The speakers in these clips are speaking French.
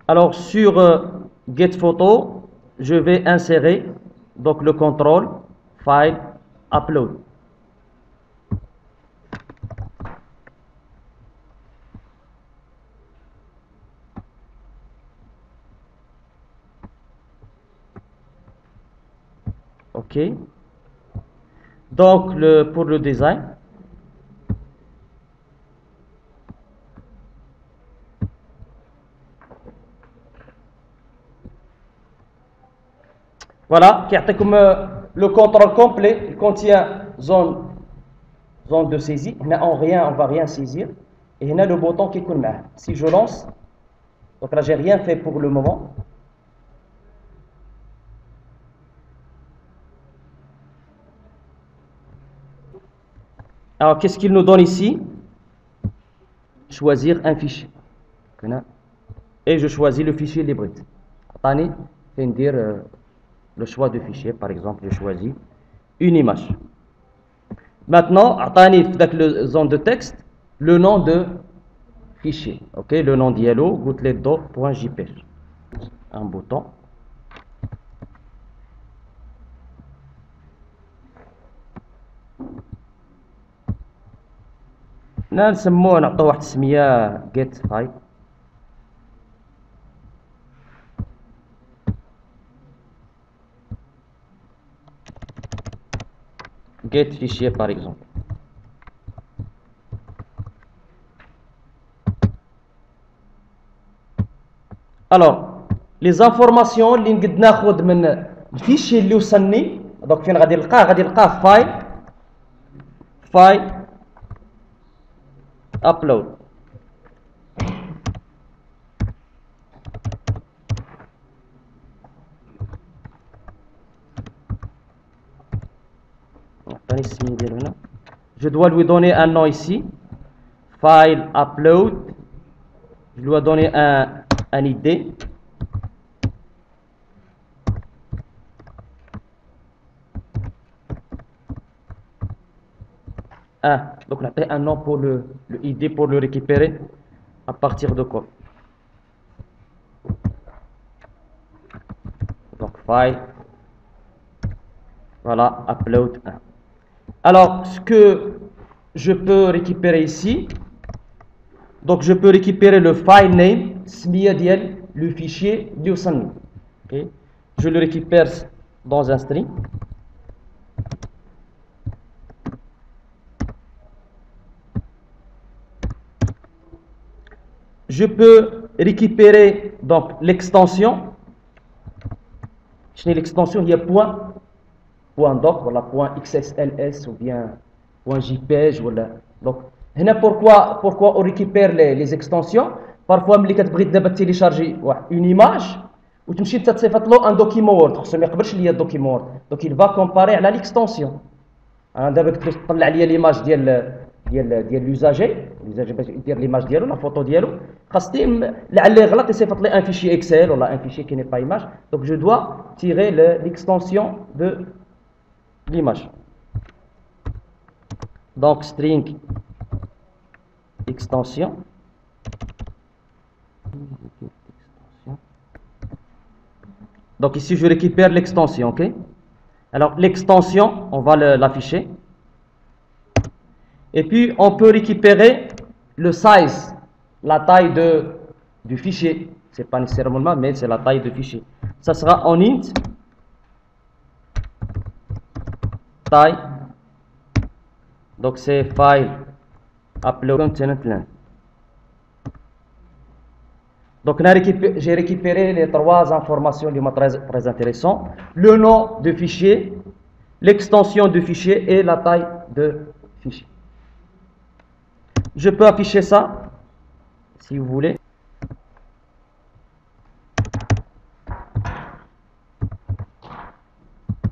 Alors sur get photo, je vais insérer donc le contrôle file upload. OK. Donc pour le design, voilà, comme le contrôle complet, il contient zone de saisie. On ne va rien saisir. Et on a le bouton qui est là. Si je lance, donc là j'ai rien fait pour le moment. Alors qu'est-ce qu'il nous donne ici? Choisir un fichier. Et je choisis le fichier libre. Tani, c'est dire le choix de fichier. Par exemple, je choisis une image. Maintenant, dans la zone de texte, le nom de fichier. Ok, le nom diallo, goutletdo.jpg. Un bouton. نسموه نعطوه واحد السميه get file. Get fichier par exemple. Alors les informations اللي نقد ناخذ من الفيشي اللي وصلني دونك فين غادي نلقاه فايل upload. Je dois lui donner un nom ici, file upload. Je dois donner un ID. Donc on a un nom pour le ID pour le récupérer à partir de quoi? Donc file, voilà, upload 1. Alors ce que je peux récupérer ici, donc je peux récupérer le file name, le fichier liusani. Okay. Je le récupère dans un string. Je peux récupérer donc l'extension. L'extension, il y a point doc, voilà, point XSLS ou bien point JPEG. Voilà. Donc, pourquoi on récupère les extensions? Parfois, ملي كتبغي دابا télécharger une image وتمشي تصيفط له un document Word، خصو ما يقبلش ليا الدوكيمون وورد، donc il va comparer على l'extension. انا دابا كنت طلع لي ليماج ديال l'usager باش يدير ليماج ديالو لا فوتو ديالو، خاصني لعل يغلط يصيفط لي ان فيشي اكسل ولا ان فيشي qui n'est pas image. Donc je dois tirer l'extension de l'image. Donc string extension. Donc ici je récupère l'extension, ok. Alors l'extension, on va l'afficher. Et puis on peut récupérer le size, la taille du fichier. C'est pas nécessairement, mais c'est la taille du fichier. Ça sera en int taille. Donc c'est file upload content len. Donc j'ai récupéré les trois informations qui sont très intéressantes. Le nom du fichier, l'extension du fichier et la taille de fichier. Je peux afficher ça si vous voulez.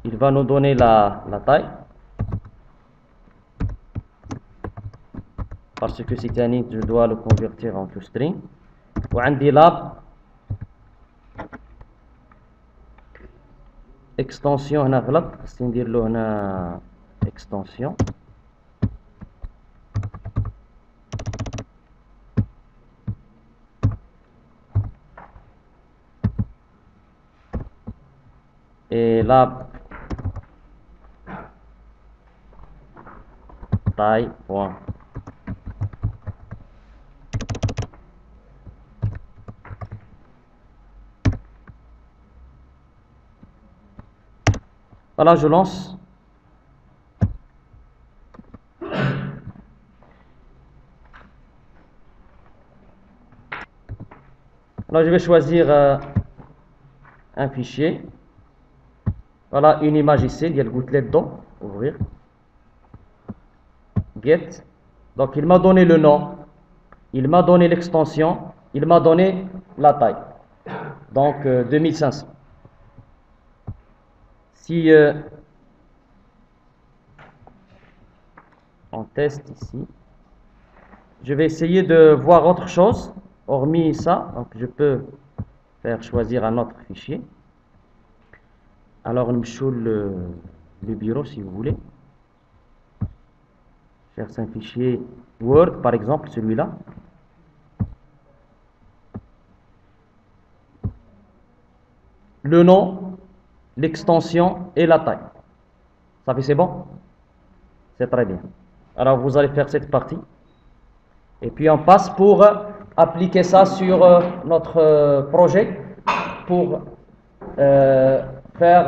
Il va nous donner la taille. Parce que c'est un int, je dois le convertir en string. وعندي lab extension هنا غلط، خصني ندير له هنا extension. et la taille point. Voilà, je lance. Alors, je vais choisir un fichier. Voilà, une image ici, il y a le gouttelet dedans. Ouvrir. Get. Donc, il m'a donné le nom. Il m'a donné l'extension. Il m'a donné la taille. Donc, 2500. Si on teste ici, je vais essayer de voir autre chose, hormis ça. Donc, je peux faire choisir un autre fichier. Alors, nous show le bureau si vous voulez. Je cherche un fichier Word, par exemple, celui-là. Le nom, l'extension et la taille. Ça fait c'est bon? C'est très bien. Alors, vous allez faire cette partie. Et puis, on passe pour appliquer ça sur notre projet pour faire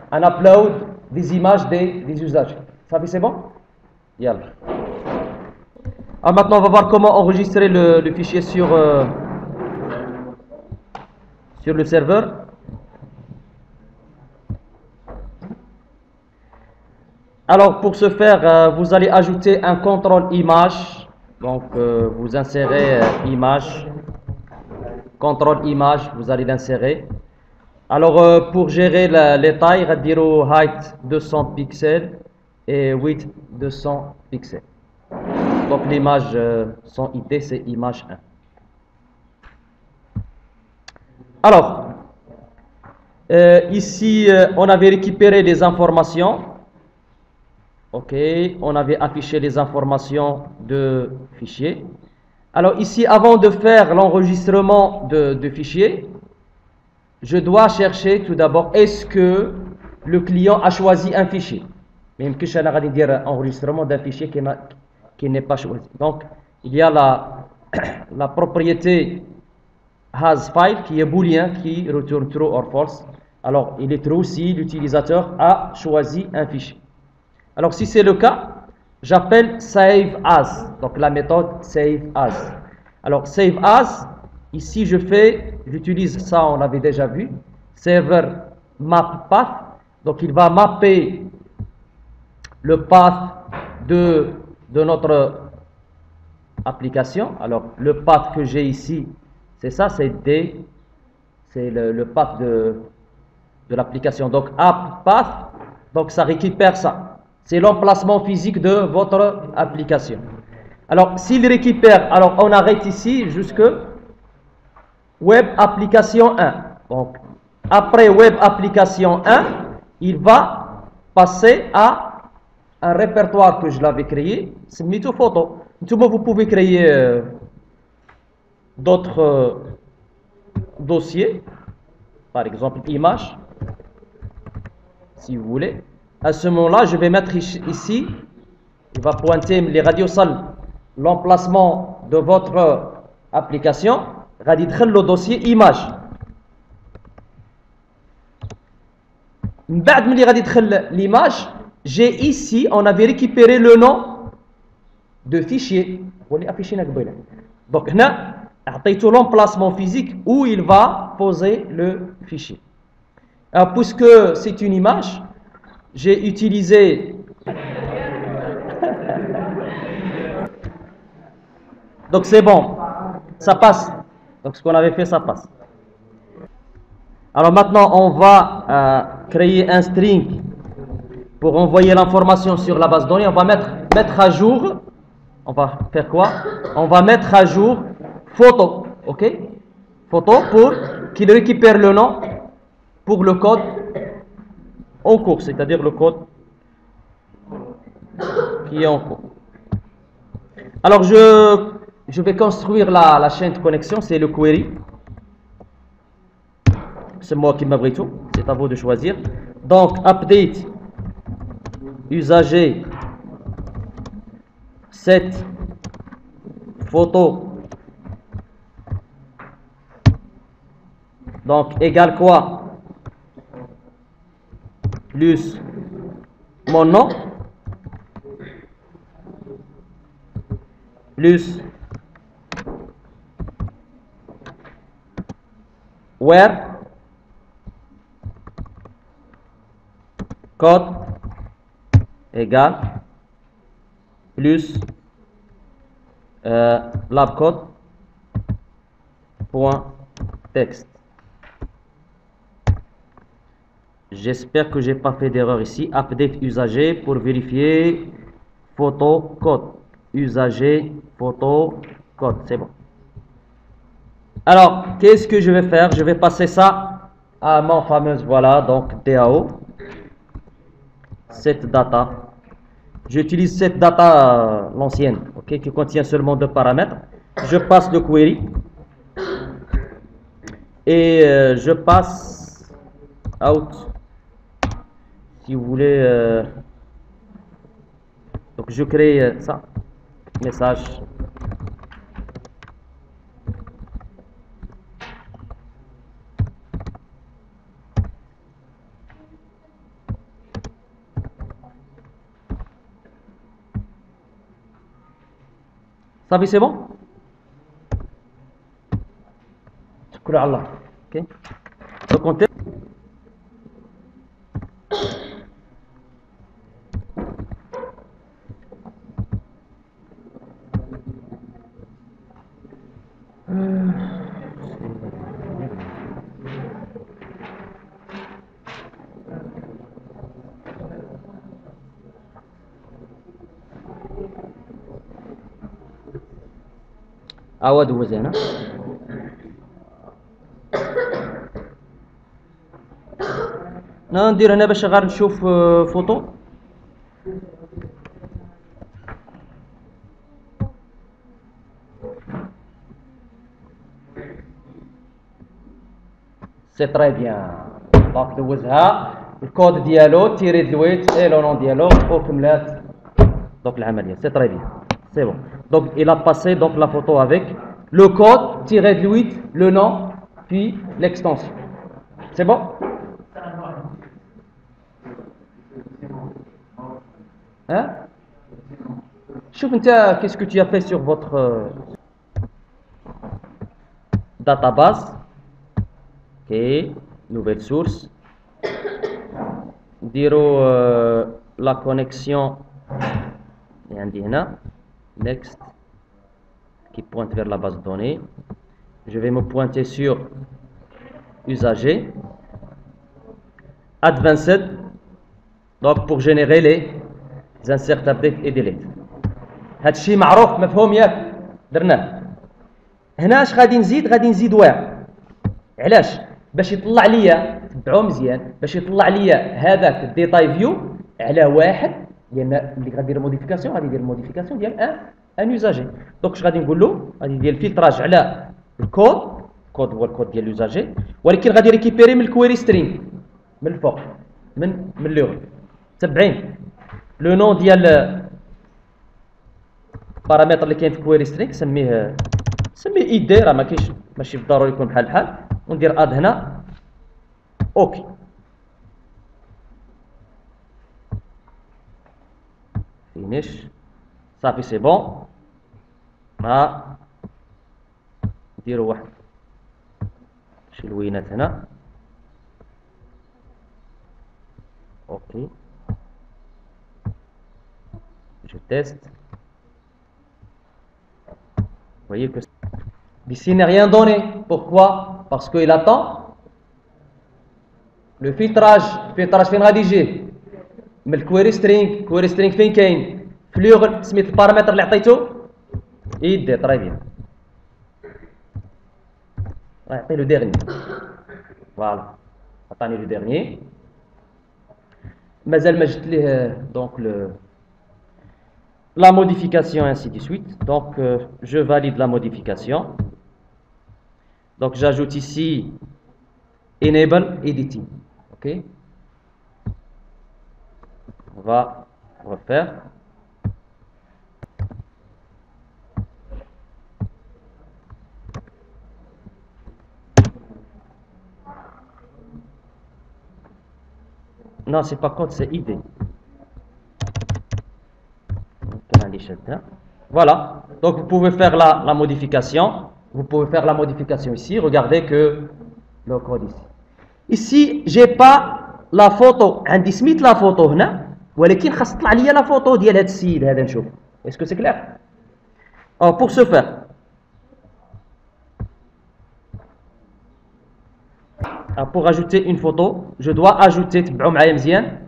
un upload des images des usages. Ça fait c'est bon? Yalla. Alors maintenant, on va voir comment enregistrer le fichier sur le serveur. Alors, pour ce faire, vous allez ajouter un contrôle image. Donc, vous insérez image, contrôle image, vous allez l'insérer. Alors, pour gérer les tailles, on va dire height 200 pixels et width 200 pixels. Donc, l'image, son ID, c'est image 1. Alors, ici, on avait récupéré les informations. OK, on avait affiché les informations de fichier. Alors ici, avant de faire l'enregistrement de fichier, je dois chercher tout d'abord, est-ce que le client a choisi un fichier? Même que je vais dire enregistrement d'un fichier qui n'est pas choisi. Donc, il y a la propriété hasFile qui est booléen, qui retourne true or false. Alors, il est true si l'utilisateur a choisi un fichier. Alors, si c'est le cas, j'appelle save as. Donc, la méthode save as. Alors, save as, ici, j'utilise ça, on l'avait déjà vu, server map path. Donc, il va mapper le path de notre application. Alors, le path que j'ai ici, c'est ça, c'est D, c'est le path de l'application. Donc, app path, donc ça récupère ça. C'est l'emplacement physique de votre application. Alors, s'il récupère, alors on arrête ici jusque Web Application 1. Donc, après Web Application 1, il va passer à un répertoire que je l'avais créé, c'est Mito Photo. Vous pouvez créer d'autres dossiers, par exemple images, si vous voulez. À ce moment-là, je vais mettre ici, il va pointer les radiosales, l'emplacement de votre application, le dossier image. L'image, j'ai ici, on avait récupéré le nom de fichier. Donc, là, l'emplacement physique où il va poser le fichier. Alors, puisque c'est une image, j'ai utilisé donc c'est bon, ça passe. Donc ce qu'on avait fait, ça passe. Alors maintenant, on va créer un string pour envoyer l'information sur la base de données. On va mettre à jour. On va faire quoi? On va mettre à jour photo. OK? Photo pour qu'il récupère le nom pour le code en cours, c'est-à-dire le code qui est en cours. Alors, je vais construire la chaîne de connexion, c'est le query. c'est moi qui m'abrite tout, c'est à vous de choisir. Donc, update, usager, cette photo, donc, égale quoi? Plus mon nom, plus where, code, égale, plus labcode, point texte. J'espère que j'ai pas fait d'erreur ici. Update usager pour vérifier photo code. Usager photo code, c'est bon. Alors, qu'est-ce que je vais faire? Je vais passer ça à mon fameuse, voilà, donc DAO. Cette data. J'utilise cette data, l'ancienne, ok, qui contient seulement 2 paramètres. Je passe le query. Et je passe out. Si vous voulez, donc je crée ça, message. Ça c'est bon? Shukran Allah. Ok. Donc on teste. عواد وزينة ندير هنا باش غير نشوف فوتو. سي تري بيان. دونك دوزها الكود ديالو تيري دلويت اي لو نون ديالو وكملات دونك العمليه. سي تري بيان. C'est bon. Donc, il a passé donc, la photo avec le code, tiré de 8, le nom, puis l'extension. C'est bon? Hein? Qu'est-ce que tu as fait sur votre database? Ok, nouvelle source. Diro la connexion. Next, qui pointe vers la base de données. Je vais me pointer sur usager. Advanced, donc pour générer les insert, update et delete. هذا الشيء معروف مفهوم ياك درناه. هنا اش غادي نزيد وير. علاش؟ باش يطلع ليا تبعوه مزيان باش يطلع ليا هذاك الديتاي فيو على واحد ديالنا اللي غادير موديفيكاسيون. غادي يدير موديفيكاسيون ديال ان يوزاجي. دونك اش غادي نقول له؟ غادي ندير الفلتراج على الكود هو الكود ديال اليوزاجي ولكن غادي ريكيبيري من الكويري سترينغ من الفوق من اللغه تبعين لو نون ديال البارامتر اللي كاين في الكويري سترينغ. سميه اي دي راه ما كاينش ماشي بالضروري يكون بحال وندير اد هنا اوكي. finish صافي سي بون. نديرو واحد شي لوينات هنا اوكي. je teste. Vous voyez que d'ici n'est rien donné. Pourquoi? Parce qu'il attend le filtrage فين غادي يجي من الكويري سترينغ فين كاين فلوغ سميت البارامتر اللي عطيته يدي طري بيان راه يعطي لو ديرني. فوالا عطاني لو ديرني مازال ما جبت ليه دونك la modification ainsi de suite. Donc je valide la modification. Donc j'ajoute ici Enable Editing. Ok. On va refaire. Non, c'est pas code, c'est ID. Voilà. Donc vous pouvez faire la modification. Vous pouvez faire la modification ici. Regardez que le code ici. Ici, j'ai pas la photo. عندي سميت la photo هنا. ولكن خاص تطلع لي la photo ديال هذا السيد هذا نشوف. Est-ce que c'est clair? Alors pour ce faire, pour ajouter une photo, je dois ajouter تبعوا معايا مزيان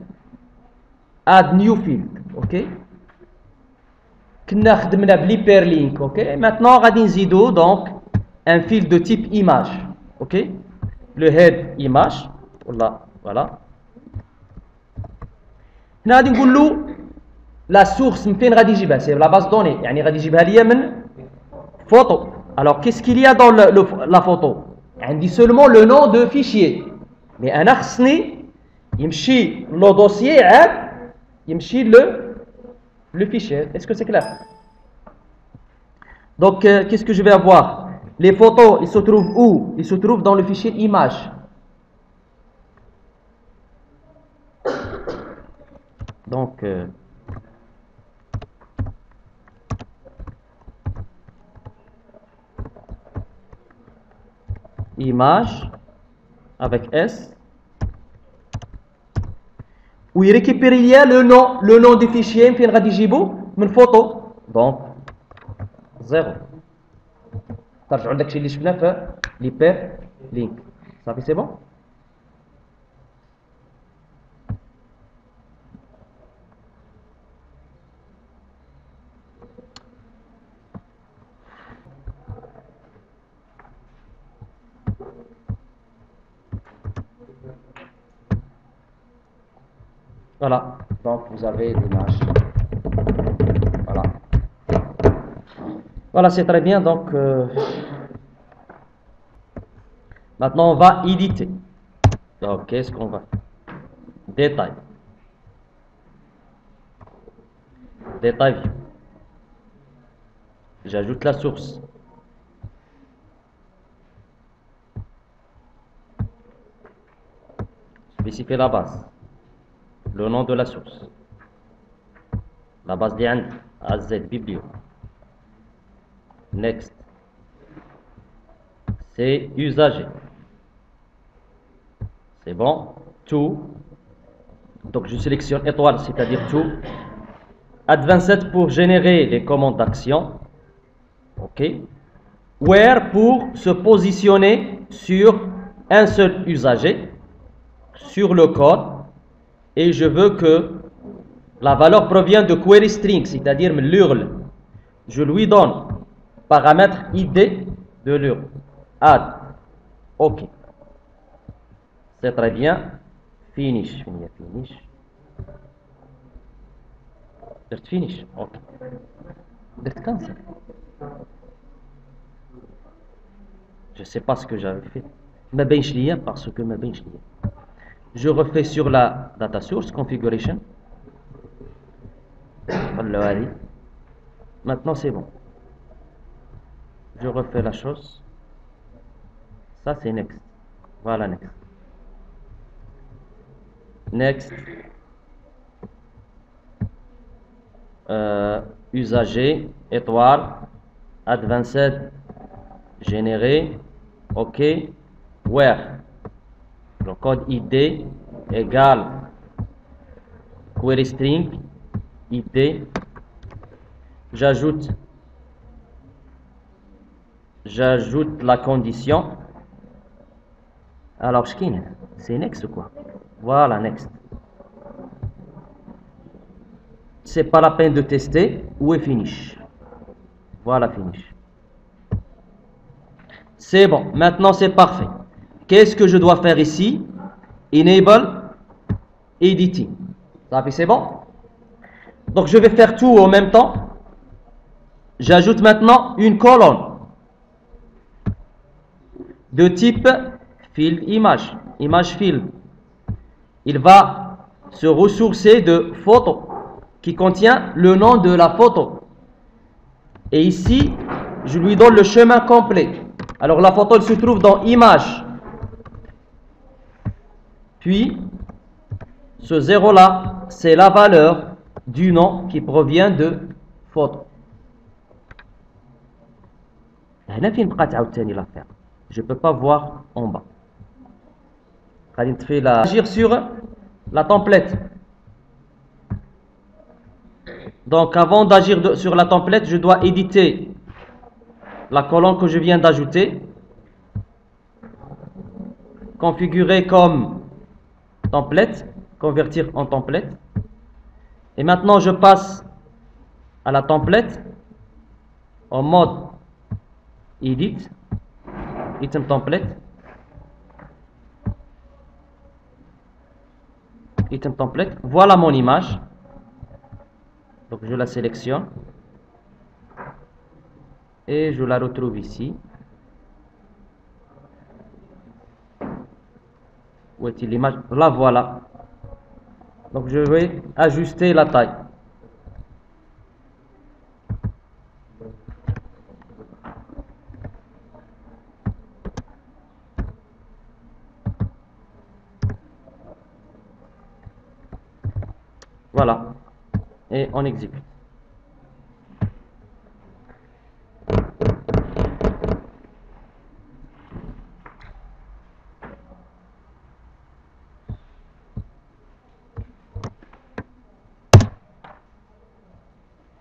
add new field. OK. كنا خدمنا بليبرلينك. OK. Maintenant غادي نزيدو donc un fil de type image. OK. Le head image. Voilà. هنا غادي نقول له la source من فين غادي يجيبها. C'est la base donnée. يعني غادي يجيبها ليا من photo. Alors qu'est-ce qu'il y a dans la photo? عندي seulement le nom de fichier. Mais أنا خصني يمشي le dossier عاد يمشي le fichier. Est-ce que c'est clair? Donc qu'est-ce que je vais avoir? Les photos, ils se trouvent où? Ils se trouvent dans le fichier image. Donc image avec S où il récupère le nom du fichier فين غادي يجيبو من photo. Donc 0. ترجعوا لداكشي اللي شفنا في l'hyper link. صافي c'est bon. Voilà, donc vous avez l'image. Voilà, c'est très bien. Donc, maintenant, on va éditer. Donc, qu'est-ce qu'on va faire? Détail. Détail view. J'ajoute la source. Spécifier la base. Le nom de la source. La base d'IAN AZ biblio. Next. C'est usager. C'est bon. To. Donc je sélectionne étoile, c'est-à-dire to. Advanced pour générer les commandes d'action. OK. Where pour se positionner sur un seul usager, sur le code. Et je veux que la valeur provient de query string, c'est-à-dire l'URL. Je lui donne paramètre ID de l'URL. Add. OK. C'est très bien. Finish. Finish. OK. Cancel. Je ne sais pas ce que j'avais fait. Ma bench lien parce que ma bench lien. Je refais sur la data source configuration. Maintenant c'est bon. Je refais la chose. Ça c'est next. Voilà next. Next. Usager, étoile, advanced, généré, OK, where. Le code ID égale query string ID. J'ajoute la condition. Alors c'est next quoi? Voilà next. C'est pas la peine de tester. Où est finish? Voilà finish. C'est bon. Maintenant c'est parfait. Qu'est-ce que je dois faire ici? Enable Editing. Ça fait c'est bon? Donc je vais faire tout en même temps. J'ajoute maintenant une colonne de type field image, image field. Il va se ressourcer de photo qui contient le nom de la photo. Et ici, je lui donne le chemin complet. Alors la photo elle se trouve dans image. Puis, ce 0 là, c'est la valeur du nom qui provient de photo. Je ne peux pas voir en bas. Agir sur la template. Donc avant d'agir sur la template, je dois éditer la colonne que je viens d'ajouter, configurer comme template, convertir en template. Et maintenant je passe à la template en mode edit, item template, item template. Voilà mon image. Donc je la sélectionne et je la retrouve ici. Où est-il l'image? La voilà. Donc je vais ajuster la taille. Voilà. Et on exécute.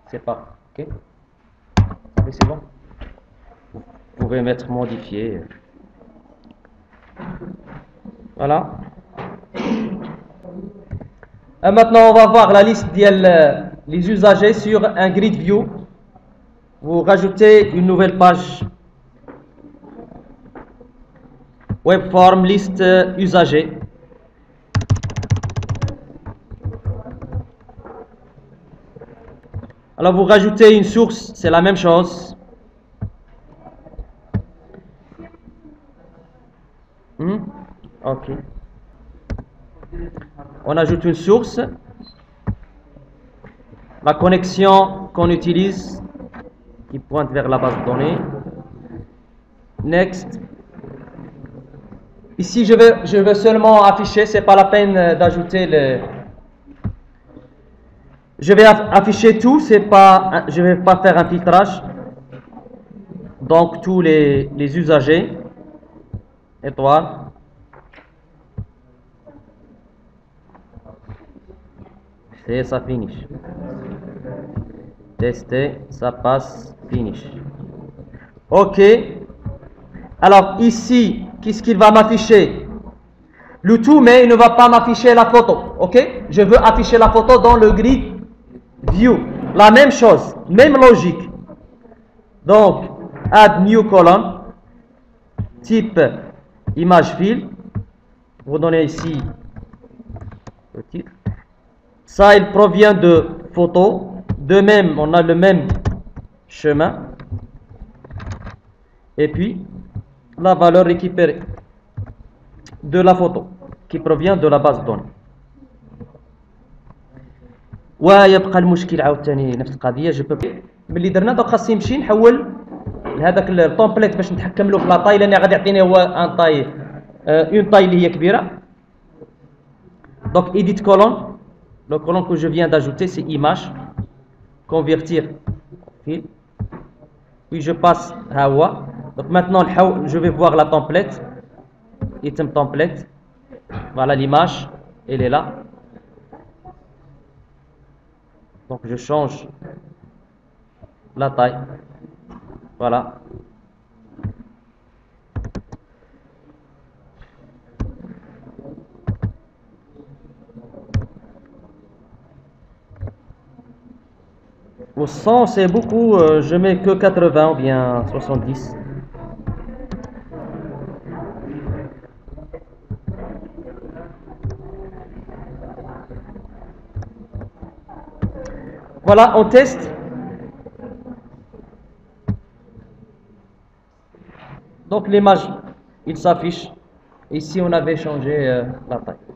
C'est pas. Ok. Oui, c'est bon. Vous pouvez mettre modifier. Voilà. Et maintenant, on va voir la liste des usagers sur un grid view. Vous rajoutez une nouvelle page. Webform liste usagers. Alors vous rajoutez une source, c'est la même chose. Ok. On ajoute une source. La connexion qu'on utilise qui pointe vers la base de données. Next. Ici, je veux seulement afficher, c'est pas la peine d'ajouter le. Je vais afficher tout, je vais pas faire un filtrage. Donc tous les usagers. Étoile. Et ça finish. Tester, ça passe, finish. Ok. Alors ici, qu'est-ce qu'il va m'afficher? Le tout, mais il ne va pas m'afficher la photo. Ok. Je veux afficher la photo dans le grid view. La même chose, même logique. Donc, add new column, type image field. Vous donnez ici le titre. Ça, il provient de photos. De même, on a le même chemin. Et puis, la valeur récupérée de la photo qui provient de la base de données. ويبقى المشكل عاوتاني نفس القضيه. جو ملي درنا دوك خاصني نمشي نحول لهذاك التومبليت باش نتحكم له في لا طاي، لان غادي يعطيني هو ان طاي اون طاي اللي هي كبيره. Donc edit colonne, le colonne que je viens d'ajouter c'est image, convertir fil, puis je passe hawa. Donc maintenant je vais voir la template, item template. Voilà l'image, elle est là. Donc je change la taille. Voilà. Au 100 c'est beaucoup, je mets que 80 ou bien 70. Voilà, on teste. Donc l'image, il s'affiche Ici, on avait changé la taille.